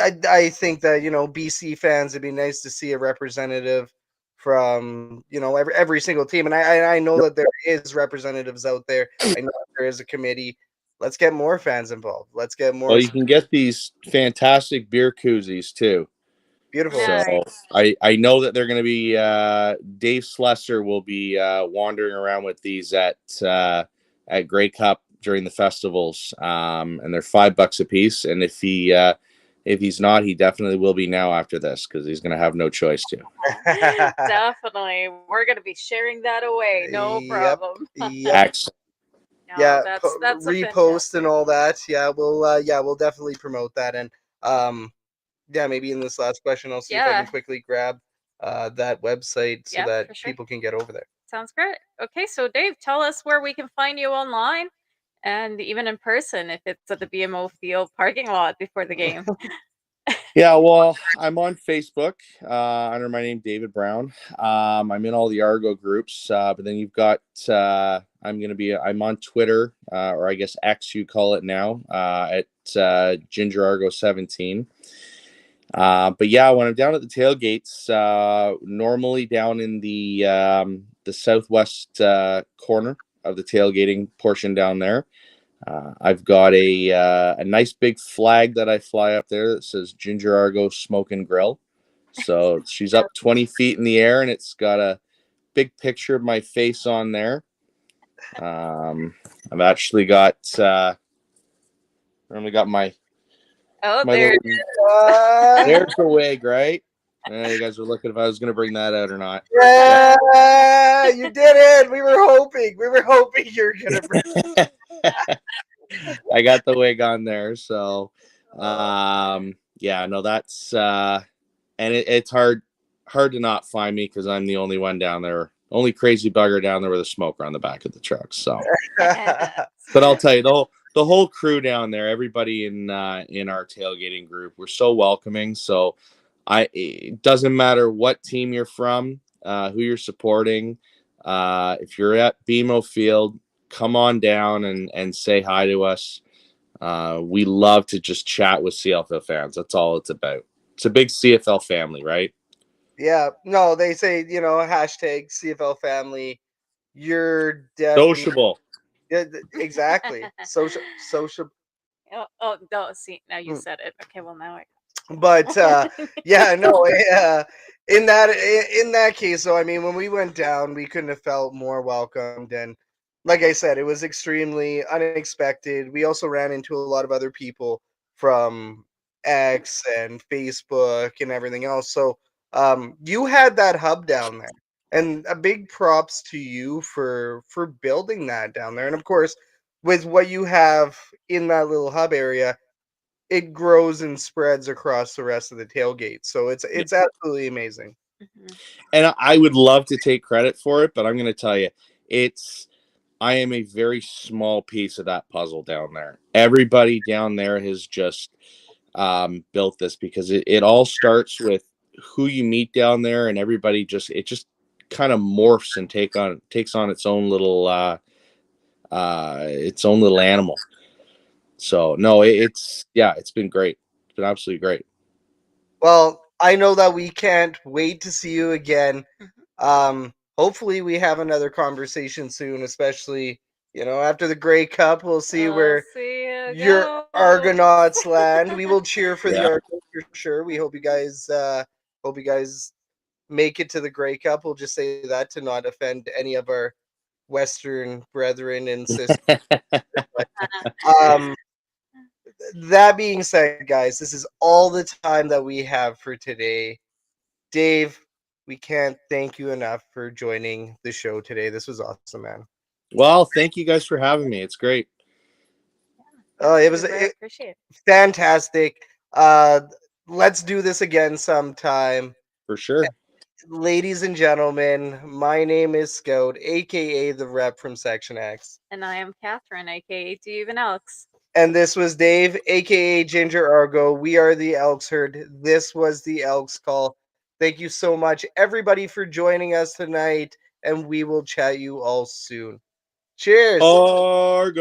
think that BC fans, it'd be nice to see a representative from every single team, and I know that there is representatives out there. I know there is a committee. Let's get more fans involved. Let's get more. Well, you can get these fantastic beer koozies too. Beautiful. So I know that they're going to be Dave Slesser will be wandering around with these at Grey Cup during the festivals, and they're $5 a piece. And if he's not, he definitely will be now after this because he's going to have no choice to. Definitely, we're going to be sharing that away. No problem. Excellent. No, Yeah, that's a repost and fantastic. all that. We'll definitely promote that. And yeah, maybe in this last question, I'll see if I can Yeah, quickly grab that website so yep, that for sure. people can get over there. Sounds great. Okay, so Dave, tell us where we can find you online and even in person if it's at the BMO Field parking lot before the game. Yeah, well, I'm on Facebook under my name, David Brown. I'm in all the Argo groups, but then you've got I'm on Twitter, or I guess X you call it now, at Ginger Argo 17. But yeah, when I'm down at the tailgates, normally down in the southwest corner of the tailgating portion down there. I've got a nice big flag that I fly up there that says Ginger Argo Smoke and Grill. So she's up 20 feet in the air, and it's got a big picture of my face on there. I've actually got Oh, my there little, it Uh, there's the wig, right? You guys were looking if I was going to bring that out or not. yeah, you did it. We were hoping. We were hoping you were gonna bring. I got the wig on there, so yeah, no, that's and it's hard to not find me because I'm the only one down there, only crazy bugger down there with a smoker on the back of the truck. So, but I'll tell you, the whole crew down there, everybody in our tailgating group, we're so welcoming. So it doesn't matter what team you're from, who you're supporting. If you're at BMO Field, come on down and say hi to us. We love to just chat with CFL fans. That's all it's about. It's a big CFL family, right? Yeah, no, they say hashtag CFL family. You're definitely Sociable. exactly social. oh, no, see, now you Mm. said it. Okay, well, now I. But yeah, no, in that case, so I mean, when we went down, we couldn't have felt more welcomed, and like I said, it was extremely unexpected. We also ran into a lot of other people from X and Facebook and everything else. So you had that hub down there, and a big props to you for building that down there, and of course, with what you have in that little hub area, it grows and spreads across the rest of the tailgate. So it's absolutely amazing. Mhm. And I would love to take credit for it, but I'm going to tell you, I am a very small piece of that puzzle down there. Everybody down there has just built this because it all starts with who you meet down there, and everybody just kind of morphs and takes on its own little animal. So no, it's been great. It's been absolutely great. Well, I know that we can't wait to see you again. Hopefully we have another conversation soon, especially, after the Grey Cup. We'll see We'll where see you your go. Argonauts land. We will cheer for the Yeah. Argonauts for sure. We hope you guys make it to the Grey Cup. We'll just say that to not offend any of our Western brethren and sisters. Um, that being said, guys, this is all the time that we have for today. Dave, we can't thank you enough for joining the show today. This was awesome, man. Well, thank you guys for having me. It's great. Oh, it We was really appreciate it. fantastic. Uh, let's do this again sometime. For sure. Ladies and gentlemen, my name is Scout, aka the rep from Section X. And I am Catherine, aka Even Elks. And this was Dave, aka Ginger Argo. We are the Elks Herd. This was the Elks Call. Thank you so much, everybody, for joining us tonight, and we will chat you all soon. Cheers. Argos.